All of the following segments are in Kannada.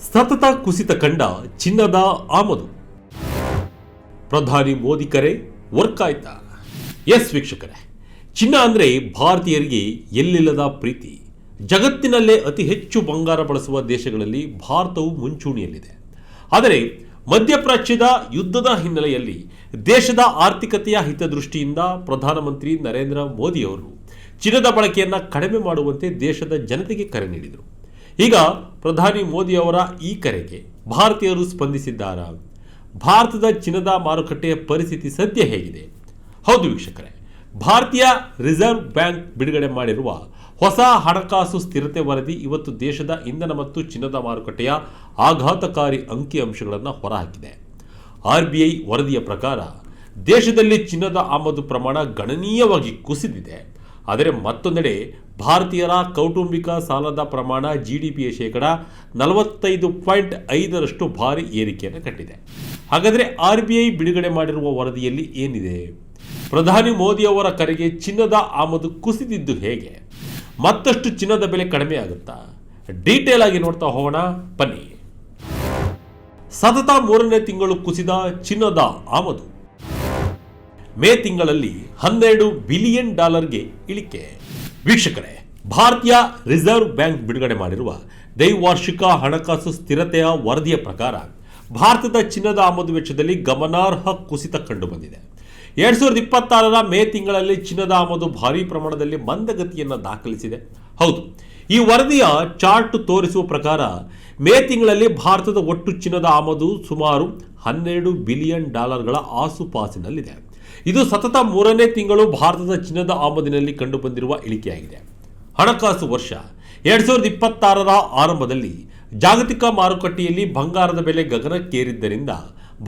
ಸತತ ಕುಸಿತ ಕಂಡ ಚಿನ್ನದ ಆಮದು. ಪ್ರಧಾನಿ ಮೋದಿ ಕರೆ ವರ್ಕ್ ಆಯ್ತಾ? ಎಸ್ ವೀಕ್ಷಕರೇ, ಚಿನ್ನ ಅಂದರೆ ಭಾರತೀಯರಿಗೆ ಎಲ್ಲಿಲ್ಲದ ಪ್ರೀತಿ. ಜಗತ್ತಿನಲ್ಲೇ ಅತಿ ಹೆಚ್ಚು ಬಂಗಾರ ಬಳಸುವ ದೇಶಗಳಲ್ಲಿ ಭಾರತವು ಮುಂಚೂಣಿಯಲ್ಲಿದೆ. ಆದರೆ ಮಧ್ಯಪ್ರಾಚ್ಯದ ಯುದ್ಧದ ಹಿನ್ನೆಲೆಯಲ್ಲಿ ದೇಶದ ಆರ್ಥಿಕತೆಯ ಹಿತದೃಷ್ಟಿಯಿಂದ ಪ್ರಧಾನಮಂತ್ರಿ ನರೇಂದ್ರ ಮೋದಿಯವರು ಚಿನ್ನದ ಬಳಕೆಯನ್ನು ಕಡಿಮೆ ಮಾಡುವಂತೆ ದೇಶದ ಜನತೆಗೆ ಕರೆ ನೀಡಿದರು. ಈಗ ಪ್ರಧಾನಿ ಮೋದಿಯವರ ಈ ಕರೆಗೆ ಭಾರತೀಯರು ಸ್ಪಂದಿಸಿದ್ದಾರಾ? ಭಾರತದ ಚಿನ್ನದ ಮಾರುಕಟ್ಟೆಯ ಪರಿಸ್ಥಿತಿ ಸದ್ಯ ಹೇಗಿದೆ? ಹೌದು ವೀಕ್ಷಕರೇ, ಭಾರತೀಯ ರಿಸರ್ವ್ ಬ್ಯಾಂಕ್ ಬಿಡುಗಡೆ ಮಾಡಿರುವ ಹೊಸ ಹಣಕಾಸು ಸ್ಥಿರತೆ ವರದಿ ಇವತ್ತು ದೇಶದ ಇಂಧನ ಮತ್ತು ಚಿನ್ನದ ಮಾರುಕಟ್ಟೆಯ ಆಘಾತಕಾರಿ ಅಂಕಿಅಂಶಗಳನ್ನು ಹೊರಹಾಕಿದೆ. RBI ವರದಿಯ ಪ್ರಕಾರ ದೇಶದಲ್ಲಿ ಚಿನ್ನದ ಆಮದು ಪ್ರಮಾಣ ಗಣನೀಯವಾಗಿ ಕುಸಿದಿದೆ. ಆದರೆ ಮತ್ತೊಂದೆಡೆ ಭಾರತೀಯರ ಕೌಟುಂಬಿಕ ಸಾಲದ ಪ್ರಮಾಣ GDPಯ ಶೇಕಡ 45.5ರಷ್ಟು ಭಾರಿ ಏರಿಕೆಯನ್ನು ಕಂಡಿದೆ. ಹಾಗಾದರೆ RBI ಬಿಡುಗಡೆ ಮಾಡಿರುವ ವರದಿಯಲ್ಲಿ ಏನಿದೆ? ಪ್ರಧಾನಿ ಮೋದಿಯವರ ಕರೆಗೆ ಚಿನ್ನದ ಆಮದು ಕುಸಿದಿದ್ದು ಹೇಗೆ? ಮತ್ತಷ್ಟು ಚಿನ್ನದ ಬೆಲೆ ಕಡಿಮೆ ಆಗುತ್ತಾ? ಡೀಟೇಲ್ ಆಗಿ ನೋಡ್ತಾ ಹೋಗೋಣ ಬನ್ನಿ. ಸತತ 3ನೇ ತಿಂಗಳು ಕುಸಿದ ಚಿನ್ನದ ಆಮದು. ಮೇ ತಿಂಗಳಲ್ಲಿ $12 ಬಿಲಿಯನ್ ಇಳಿಕೆ. ವೀಕ್ಷಕರೇ, ಭಾರತೀಯ ರಿಸರ್ವ್ ಬ್ಯಾಂಕ್ ಬಿಡುಗಡೆ ಮಾಡಿರುವ ದ್ವೈವಾರ್ಷಿಕ ಹಣಕಾಸು ಸ್ಥಿರತೆಯ ವರದಿಯ ಪ್ರಕಾರ ಭಾರತದ ಚಿನ್ನದ ಆಮದು ವೆಚ್ಚದಲ್ಲಿ ಗಮನಾರ್ಹ ಕುಸಿತ ಕಂಡುಬಂದಿದೆ. 2026ರ ಮೇ ತಿಂಗಳಲ್ಲಿ ಚಿನ್ನದ ಆಮದು ಭಾರೀ ಪ್ರಮಾಣದಲ್ಲಿ ಮಂದಗತಿಯನ್ನು ದಾಖಲಿಸಿದೆ. ಹೌದು, ಈ ವರದಿಯ ಚಾರ್ಟ್ ತೋರಿಸುವ ಪ್ರಕಾರ ಮೇ ತಿಂಗಳಲ್ಲಿ ಭಾರತದ ಒಟ್ಟು ಚಿನ್ನದ ಆಮದು ಸುಮಾರು $12 ಬಿಲಿಯನ್ ಆಸುಪಾಸಿನಲ್ಲಿದೆ. ಇದು ಸತತ 3ನೇ ತಿಂಗಳು ಭಾರತದ ಚಿನ್ನದ ಆಮದಿನಲ್ಲಿ ಕಂಡುಬಂದಿರುವ ಇಳಿಕೆಯಾಗಿದೆ. ಹಣಕಾಸು ವರ್ಷ 2026ರ ಆರಂಭದಲ್ಲಿ ಜಾಗತಿಕ ಮಾರುಕಟ್ಟೆಯಲ್ಲಿ ಬಂಗಾರದ ಬೆಲೆ ಗಗನಕ್ಕೇರಿದ್ದರಿಂದ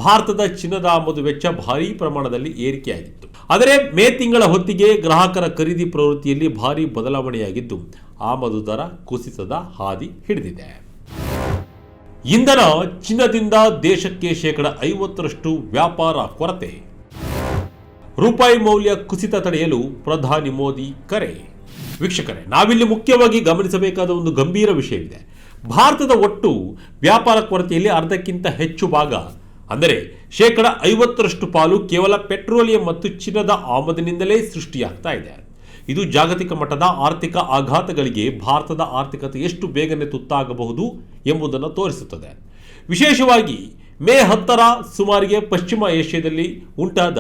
ಭಾರತದ ಚಿನ್ನದ ಆಮದು ವೆಚ್ಚ ಭಾರೀ ಪ್ರಮಾಣದಲ್ಲಿ ಏರಿಕೆಯಾಗಿತ್ತು. ಆದರೆ ಮೇ ತಿಂಗಳ ಹೊತ್ತಿಗೆ ಗ್ರಾಹಕರ ಖರೀದಿ ಪ್ರವೃತ್ತಿಯಲ್ಲಿ ಭಾರೀ ಬದಲಾವಣೆಯಾಗಿದ್ದು ಆಮದು ದರ ಕುಸಿತದ ಹಾದಿ ಹಿಡಿದಿದೆ. ಇಂಧನ ಚಿನ್ನದಿಂದ ದೇಶಕ್ಕೆ ಶೇಕಡ 50ರಷ್ಟು ವ್ಯಾಪಾರ ಕೊರತೆ. ರೂಪಾಯಿ ಮೌಲ್ಯ ಕುಸಿತ ತಡೆಯಲು ಪ್ರಧಾನಿ ಮೋದಿ ಕರೆ. ವೀಕ್ಷಕರೇ, ನಾವಿಲ್ಲಿ ಮುಖ್ಯವಾಗಿ ಗಮನಿಸಬೇಕಾದ ಒಂದು ಗಂಭೀರ ವಿಷಯವಿದೆ. ಭಾರತದ ಒಟ್ಟು ವ್ಯಾಪಾರ ಕೊರತೆಯಲ್ಲಿ ಅರ್ಧಕ್ಕಿಂತ ಹೆಚ್ಚು ಭಾಗ, ಅಂದರೆ ಶೇಕಡ 50ರಷ್ಟು ಪಾಲು ಕೇವಲ ಪೆಟ್ರೋಲಿಯಂ ಮತ್ತು ಚಿನ್ನದ ಆಮದಿನಿಂದಲೇ ಸೃಷ್ಟಿಯಾಗ್ತಾ ಇದೆ. ಇದು ಜಾಗತಿಕ ಮಟ್ಟದ ಆರ್ಥಿಕ ಆಘಾತಗಳಿಗೆ ಭಾರತದ ಆರ್ಥಿಕತೆ ಎಷ್ಟು ಬೇಗನೆ ತುತ್ತಾಗಬಹುದು ಎಂಬುದನ್ನು ತೋರಿಸುತ್ತದೆ. ವಿಶೇಷವಾಗಿ ಮೇ 10ರ ಸುಮಾರಿಗೆ ಪಶ್ಚಿಮ ಏಷ್ಯಾದಲ್ಲಿ ಉಂಟಾದ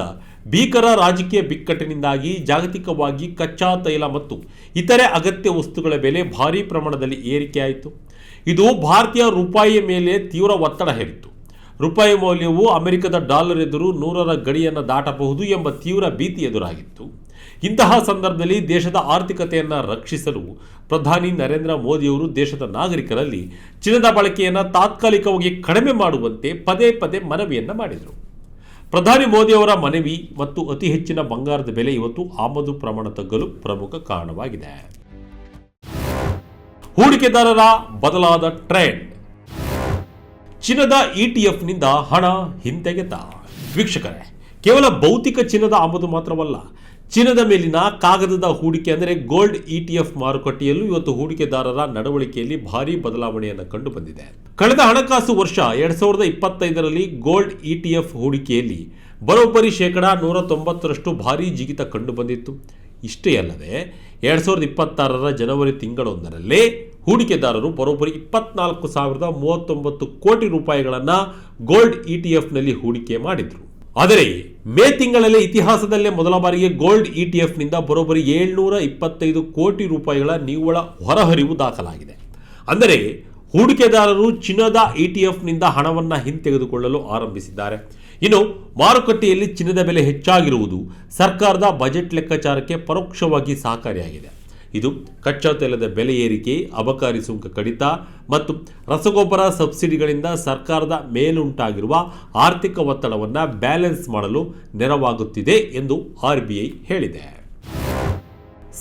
ಭೀಕರ ರಾಜಕೀಯ ಬಿಕ್ಕಟ್ಟಿನಿಂದಾಗಿ ಜಾಗತಿಕವಾಗಿ ಕಚ್ಚಾ ತೈಲ ಮತ್ತು ಇತರೆ ಅಗತ್ಯ ವಸ್ತುಗಳ ಬೆಲೆ ಭಾರೀ ಪ್ರಮಾಣದಲ್ಲಿ ಏರಿಕೆಯಾಯಿತು. ಇದು ಭಾರತೀಯ ರೂಪಾಯಿಯ ಮೇಲೆ ತೀವ್ರ ಒತ್ತಡ ಹೇರಿತು. ರೂಪಾಯಿ ಮೌಲ್ಯವು ಅಮೆರಿಕದ ಡಾಲರ್ ಎದುರು 100ರ ಗಡಿಯನ್ನು ದಾಟಬಹುದು ಎಂಬ ತೀವ್ರ ಭೀತಿ ಎದುರಾಗಿತ್ತು. ಇಂತಹ ಸಂದರ್ಭದಲ್ಲಿ ದೇಶದ ಆರ್ಥಿಕತೆಯನ್ನು ರಕ್ಷಿಸಲು ಪ್ರಧಾನಿ ನರೇಂದ್ರ ಮೋದಿಯವರು ದೇಶದ ನಾಗರಿಕರಲ್ಲಿ ಚಿನ್ನದ ಬಳಕೆಯನ್ನು ತಾತ್ಕಾಲಿಕವಾಗಿ ಕಡಿಮೆ ಮಾಡುವಂತೆ ಪದೇ ಪದೇ ಮನವಿಯನ್ನು ಮಾಡಿದರು. ಪ್ರಧಾನಿ ಮೋದಿಯವರ ಮನವಿ ಮತ್ತು ಅತಿ ಹೆಚ್ಚಿನ ಬಂಗಾರದ ಬೆಲೆ ಇವತ್ತು ಆಮದು ಪ್ರಮಾಣ ತಗ್ಗಲು ಪ್ರಮುಖ ಕಾರಣವಾಗಿದೆ. ಹೂಡಿಕೆದಾರರ ಬದಲಾದ ಟ್ರೆಂಡ್. ಚಿನ್ನದ ETF-ನಿಂದ ಹಣ ಹಿಂತೆಗೆತ. ವೀಕ್ಷಕರೇ, ಕೇವಲ ಭೌತಿಕ ಚಿನ್ನದ ಆಮದು ಮಾತ್ರವಲ್ಲ, ಚಿನ್ನದ ಮೇಲಿನ ಕಾಗದದ ಹೂಡಿಕೆ ಅಂದರೆ ಗೋಲ್ಡ್ ETF ಮಾರುಕಟ್ಟೆಯಲ್ಲೂ ಇವತ್ತು ಹೂಡಿಕೆದಾರರ ನಡವಳಿಕೆಯಲ್ಲಿ ಭಾರೀ ಬದಲಾವಣೆಯನ್ನು ಕಂಡು ಬಂದಿದೆ. ಕಳೆದ ಹಣಕಾಸು ವರ್ಷ 2025ರಲ್ಲಿ ಗೋಲ್ಡ್ ETF ಹೂಡಿಕೆಯಲ್ಲಿ ಬರೋಬ್ಬರಿ ಶೇಕಡ 190ರಷ್ಟು ಭಾರೀ ಜಿಗಿತ ಕಂಡು ಬಂದಿತ್ತು. ಇಷ್ಟೇ ಅಲ್ಲದೆ 2026ರ ಜನವರಿ ತಿಂಗಳೊಂದರಲ್ಲೇ ಹೂಡಿಕೆದಾರರು ಬರೋಬ್ಬರಿ 24,039 ಕೋಟಿ ರೂಪಾಯಿಗಳನ್ನು ಗೋಲ್ಡ್ ETF-ನಲ್ಲಿ ಹೂಡಿಕೆ ಮಾಡಿದ್ರು. ಆದರೆ ಮೇ ತಿಂಗಳಲ್ಲಿ ಇತಿಹಾಸದಲ್ಲೇ ಮೊದಲ ಬಾರಿಗೆ ಗೋಲ್ಡ್ ETF-ನಿಂದ ಬರೋಬ್ಬರಿ 725 ಕೋಟಿ ರೂಪಾಯಿಗಳ ನಿವ್ವಳ ಹೊರಹರಿವು ದಾಖಲಾಗಿದೆ. ಅಂದರೆ ಹೂಡಿಕೆದಾರರು ಚಿನ್ನದ ETF-ನಿಂದ ಹಣವನ್ನು ಹಿಂತೆಗೆದುಕೊಳ್ಳಲು ಆರಂಭಿಸಿದ್ದಾರೆ. ಇನ್ನು ಮಾರುಕಟ್ಟೆಯಲ್ಲಿ ಚಿನ್ನದ ಬೆಲೆ ಹೆಚ್ಚಾಗಿರುವುದು ಸರ್ಕಾರದ ಬಜೆಟ್ ಲೆಕ್ಕಾಚಾರಕ್ಕೆ ಪರೋಕ್ಷವಾಗಿ ಸಹಕಾರಿಯಾಗಿದೆ. ಇದು ಕಚ್ಚಾ ತೈಲದ ಬೆಲೆ ಏರಿಕೆ, ಅಬಕಾರಿ ಸುಂಕ ಕಡಿತ ಮತ್ತು ರಸಗೊಬ್ಬರ ಸಬ್ಸಿಡಿಗಳಿಂದ ಸರ್ಕಾರದ ಮೇಲುಂಟಾಗಿರುವ ಆರ್ಥಿಕ ಒತ್ತಡವನ್ನು ಬ್ಯಾಲೆನ್ಸ್ ಮಾಡಲು ನೆರವಾಗುತ್ತಿದೆ ಎಂದು RBI ಹೇಳಿದೆ.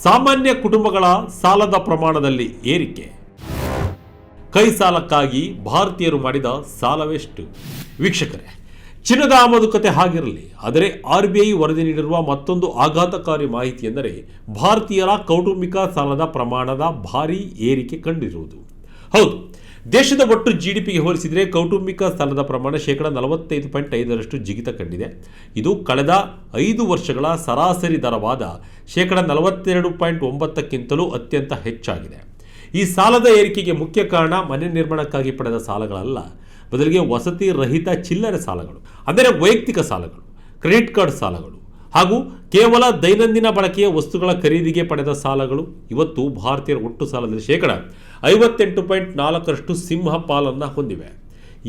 ಸಾಮಾನ್ಯ ಕುಟುಂಬಗಳ ಸಾಲದ ಪ್ರಮಾಣದಲ್ಲಿ ಏರಿಕೆ. ಕೈ ಸಾಲಕ್ಕಾಗಿ ಭಾರತೀಯರು ಮಾಡಿದ ಸಾಲವೆಷ್ಟು? ವೀಕ್ಷಕರೇ, ಚಿನ್ನದ ಆಮದು ಕತೆ ಹಾಗಿರಲಿ, ಆದರೆ RBI ವರದಿ ನೀಡಿರುವ ಮತ್ತೊಂದು ಆಘಾತಕಾರಿ ಮಾಹಿತಿ ಎಂದರೆ ಭಾರತೀಯರ ಕೌಟುಂಬಿಕ ಸಾಲದ ಪ್ರಮಾಣದ ಭಾರೀ ಏರಿಕೆ ಕಂಡಿರುವುದು. ಹೌದು, ದೇಶದ ಒಟ್ಟು ಜಿಡಿಪಿಗೆ ಹೋಲಿಸಿದರೆ ಕೌಟುಂಬಿಕ ಸಾಲದ ಪ್ರಮಾಣ 45.5% ಜಿಗಿತ ಕಂಡಿದೆ. ಇದು ಕಳೆದ 5 ವರ್ಷಗಳ ಸರಾಸರಿ ದರವಾದ 42.9ಕ್ಕಿಂತಲೂ ಅತ್ಯಂತ ಹೆಚ್ಚಾಗಿದೆ. ಈ ಸಾಲದ ಏರಿಕೆಗೆ ಮುಖ್ಯ ಕಾರಣ ಮನೆ ನಿರ್ಮಾಣಕ್ಕಾಗಿ ಪಡೆದ ಸಾಲಗಳಲ್ಲ, ಬದಲಿಗೆ ವಸತಿ ರಹಿತ ಚಿಲ್ಲರೆ ಸಾಲಗಳು, ಅಂದರೆ ವೈಯಕ್ತಿಕ ಸಾಲಗಳು, ಕ್ರೆಡಿಟ್ ಕಾರ್ಡ್ ಸಾಲಗಳು ಹಾಗೂ ಕೇವಲ ದೈನಂದಿನ ಬಳಕೆಯ ವಸ್ತುಗಳ ಖರೀದಿಗೆ ಪಡೆದ ಸಾಲಗಳು ಇವತ್ತು ಭಾರತೀಯರ ಒಟ್ಟು ಸಾಲದಲ್ಲಿ 58.4% ಸಿಂಹ ಪಾಲನ್ನು ಹೊಂದಿವೆ.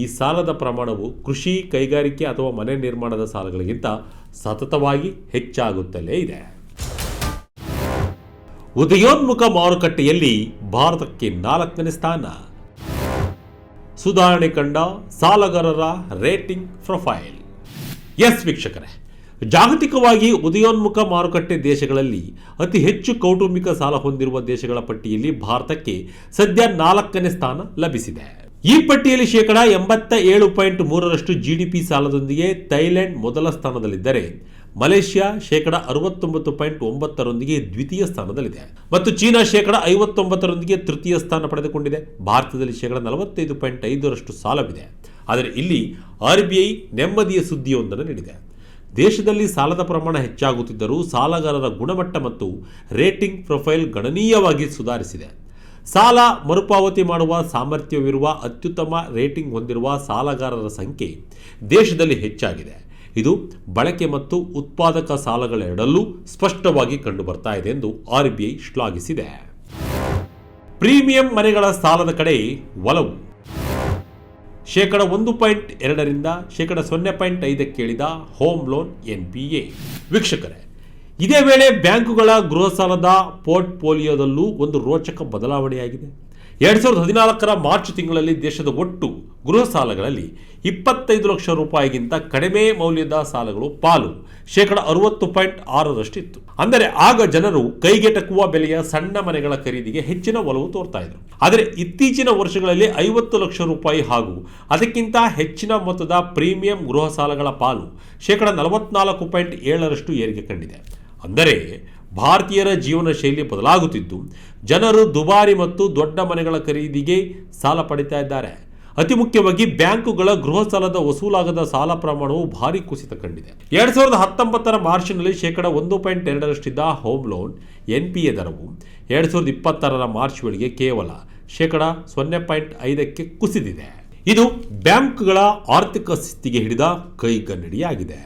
ಈ ಸಾಲದ ಪ್ರಮಾಣವು ಕೃಷಿ, ಕೈಗಾರಿಕೆ ಅಥವಾ ಮನೆ ನಿರ್ಮಾಣದ ಸಾಲಗಳಿಗಿಂತ ಸತತವಾಗಿ ಹೆಚ್ಚಾಗುತ್ತಲೇ ಇದೆ. ಉದಯೋನ್ಮುಖ ಮಾರುಕಟ್ಟೆಯಲ್ಲಿ ಭಾರತಕ್ಕೆ 4ನೇ ಸ್ಥಾನ. ಸುಧಾರಣೆ ಕಂಡ ಸಾಲಗಾರರ ರೇಟಿಂಗ್ ಪ್ರೊಫೈಲ್. ಎಸ್ ವೀಕ್ಷಕರೇ, ಜಾಗತಿಕವಾಗಿ ಉದಯೋನ್ಮುಖ ಮಾರುಕಟ್ಟೆ ದೇಶಗಳಲ್ಲಿ ಅತಿ ಹೆಚ್ಚು ಕೌಟುಂಬಿಕ ಸಾಲ ಹೊಂದಿರುವ ದೇಶಗಳ ಪಟ್ಟಿಯಲ್ಲಿ ಭಾರತಕ್ಕೆ ಸದ್ಯ 4ನೇ ಸ್ಥಾನ ಲಭಿಸಿದೆ. ಈ ಪಟ್ಟಿಯಲ್ಲಿ 87.3% ಜಿಡಿಪಿ ಸಾಲದೊಂದಿಗೆ ಥೈಲ್ಯಾಂಡ್ ಮೊದಲ ಸ್ಥಾನದಲ್ಲಿದ್ದರೆ, ಮಲೇಷ್ಯಾ 69.9% ದ್ವಿತೀಯ ಸ್ಥಾನದಲ್ಲಿದೆ ಮತ್ತು ಚೀನಾ 59% ತೃತೀಯ ಸ್ಥಾನ ಪಡೆದುಕೊಂಡಿದೆ. ಭಾರತದಲ್ಲಿ 45.5% ಸಾಲವಿದೆ. ಆದರೆ ಇಲ್ಲಿ RBI ನೆಮ್ಮದಿಯ ಸುದ್ದಿಯೊಂದನ್ನು ನೀಡಿದೆ. ದೇಶದಲ್ಲಿ ಸಾಲದ ಪ್ರಮಾಣ ಹೆಚ್ಚಾಗುತ್ತಿದ್ದರೂ ಸಾಲಗಾರರ ಗುಣಮಟ್ಟ ಮತ್ತು ರೇಟಿಂಗ್ ಪ್ರೊಫೈಲ್ ಗಣನೀಯವಾಗಿ ಸುಧಾರಿಸಿದೆ. ಸಾಲ ಮರುಪಾವತಿ ಮಾಡುವ ಸಾಮರ್ಥ್ಯವಿರುವ ಅತ್ಯುತ್ತಮ ರೇಟಿಂಗ್ ಹೊಂದಿರುವ ಸಾಲಗಾರರ ಸಂಖ್ಯೆ ದೇಶದಲ್ಲಿ ಹೆಚ್ಚಾಗಿದೆ. ಇದು ಬಳಕೆ ಮತ್ತು ಉತ್ಪಾದಕ ಸಾಲಗಳೆರಡಲ್ಲೂ ಸ್ಪಷ್ಟವಾಗಿ ಕಂಡುಬರ್ತಾ ಇದೆ ಎಂದು RBI ಶ್ಲಾಘಿಸಿದೆ. ಪ್ರೀಮಿಯಂ ಮನೆಗಳ ಸಾಲದ ಕಡೆ ಒಲವು. 1.2% 0.5% ಇಳಿದ ಹೋಮ್ ಲೋನ್ NPA. ವೀಕ್ಷಕರೇ, ಇದೇ ವೇಳೆ ಬ್ಯಾಂಕುಗಳ ಗೃಹ ಸಾಲದ ಪೋರ್ಟ್ಫೋಲಿಯೋದಲ್ಲೂ ಒಂದು ರೋಚಕ ಬದಲಾವಣೆಯಾಗಿದೆ. 2014ರ ಮಾರ್ಚ್ ತಿಂಗಳಲ್ಲಿ ದೇಶದ ಒಟ್ಟು ಗೃಹ ಸಾಲಗಳಲ್ಲಿ 25 ಲಕ್ಷ ರೂಪಾಯಿಗಿಂತ ಕಡಿಮೆ ಮೌಲ್ಯದ ಸಾಲಗಳು ಪಾಲು 60.6% ಇತ್ತು. ಅಂದರೆ ಆಗ ಜನರು ಕೈಗೆಟಕುವ ಬೆಲೆಯ ಸಣ್ಣ ಮನೆಗಳ ಖರೀದಿಗೆ ಹೆಚ್ಚಿನ ಒಲವು ತೋರ್ತಾ ಇದ್ರು. ಆದರೆ ಇತ್ತೀಚಿನ ವರ್ಷಗಳಲ್ಲಿ 50 ಲಕ್ಷ ರೂಪಾಯಿ ಹಾಗೂ ಅದಕ್ಕಿಂತ ಹೆಚ್ಚಿನ ಮೊತ್ತದ ಪ್ರೀಮಿಯಂ ಗೃಹ ಸಾಲಗಳ ಪಾಲು 44.7% ಏರಿಕೆ ಕಂಡಿದೆ. ಅಂದರೆ ಭಾರತೀಯರ ಜೀವನ ಶೈಲಿ ಬದಲಾಗುತ್ತಿದ್ದು ಜನರು ದುಬಾರಿ ಮತ್ತು ದೊಡ್ಡ ಮನೆಗಳ ಖರೀದಿಗೆ ಸಾಲ ಪಡಿತಾ ಇದ್ದಾರೆ. ಅತಿ ಮುಖ್ಯವಾಗಿ ಬ್ಯಾಂಕುಗಳ ಗೃಹ ಸಾಲದ ವಸೂಲಾಗದ ಸಾಲ ಪ್ರಮಾಣವು ಭಾರಿ ಕುಸಿತ ಕಂಡಿದೆ. 2019ರ ಮಾರ್ಚ್ನಲ್ಲಿ 1.2% ಇದ್ದ ಹೋಮ್ ಲೋನ್ NPA ದರವು 2020ರ ಮಾರ್ಚ್ ವೇಳೆಗೆ ಕೇವಲ 0.5% ಕುಸಿದಿದೆ. ಇದು ಬ್ಯಾಂಕ್ಗಳ ಆರ್ಥಿಕ ಸ್ಥಿತಿಗೆ ಹಿಡಿದ ಕೈಗನ್ನಡಿಯಾಗಿದೆ.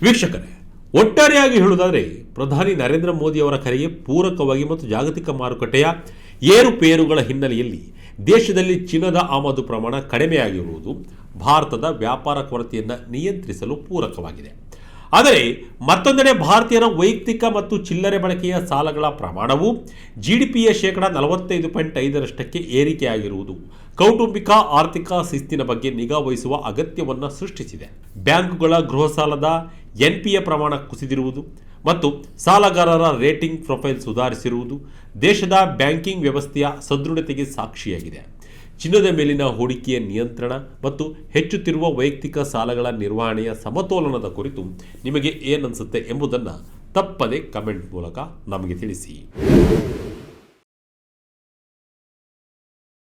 ವೀಕ್ಷಕರೇ, ಒಟ್ಟಾರೆಯಾಗಿ ಹೇಳುವುದಾದರೆ ಪ್ರಧಾನಿ ನರೇಂದ್ರ ಮೋದಿ ಅವರ ಕರೆಗೆ ಪೂರಕವಾಗಿ ಮತ್ತು ಜಾಗತಿಕ ಮಾರುಕಟ್ಟೆಯ ಏರುಪೇರುಗಳ ಹಿನ್ನೆಲೆಯಲ್ಲಿ ದೇಶದಲ್ಲಿ ಚಿನ್ನದ ಆಮದು ಪ್ರಮಾಣ ಕಡಿಮೆಯಾಗಿರುವುದು ಭಾರತದ ವ್ಯಾಪಾರ ಕೊರತೆಯನ್ನು ನಿಯಂತ್ರಿಸಲು ಪೂರಕವಾಗಿದೆ. ಆದರೆ ಮತ್ತೊಂದೆಡೆ ಭಾರತೀಯರ ವೈಯಕ್ತಿಕ ಮತ್ತು ಚಿಲ್ಲರೆ ಬಳಕೆಯ ಸಾಲಗಳ ಪ್ರಮಾಣವು GDPಯ 45.5% ಏರಿಕೆಯಾಗಿರುವುದು ಕೌಟುಂಬಿಕ ಆರ್ಥಿಕ ಶಿಸ್ತಿನ ಬಗ್ಗೆ ನಿಗಾ ವಹಿಸುವ ಅಗತ್ಯವನ್ನು ಸೃಷ್ಟಿಸಿದೆ. ಬ್ಯಾಂಕುಗಳ ಗೃಹ ಸಾಲದ NPA ಪ್ರಮಾಣ ಕುಸಿದಿರುವುದು ಮತ್ತು ಸಾಲಗಾರರ ರೇಟಿಂಗ್ ಪ್ರೊಫೈಲ್ ಸುಧಾರಿಸಿರುವುದು ದೇಶದ ಬ್ಯಾಂಕಿಂಗ್ ವ್ಯವಸ್ಥೆಯ ಸದೃಢತೆಗೆ ಸಾಕ್ಷಿಯಾಗಿದೆ. ಚಿನ್ನದ ಮೇಲಿನ ಹೂಡಿಕೆಯ ನಿಯಂತ್ರಣ ಮತ್ತು ಹೆಚ್ಚುತ್ತಿರುವ ವೈಯಕ್ತಿಕ ಸಾಲಗಳ ನಿರ್ವಹಣೆಯ ಸಮತೋಲನದ ಕುರಿತು ನಿಮಗೆ ಏನನ್ಸುತ್ತೆ ಎಂಬುದನ್ನು ತಪ್ಪದೆ ಕಮೆಂಟ್ ಮೂಲಕ ನಮಗೆ ತಿಳಿಸಿ.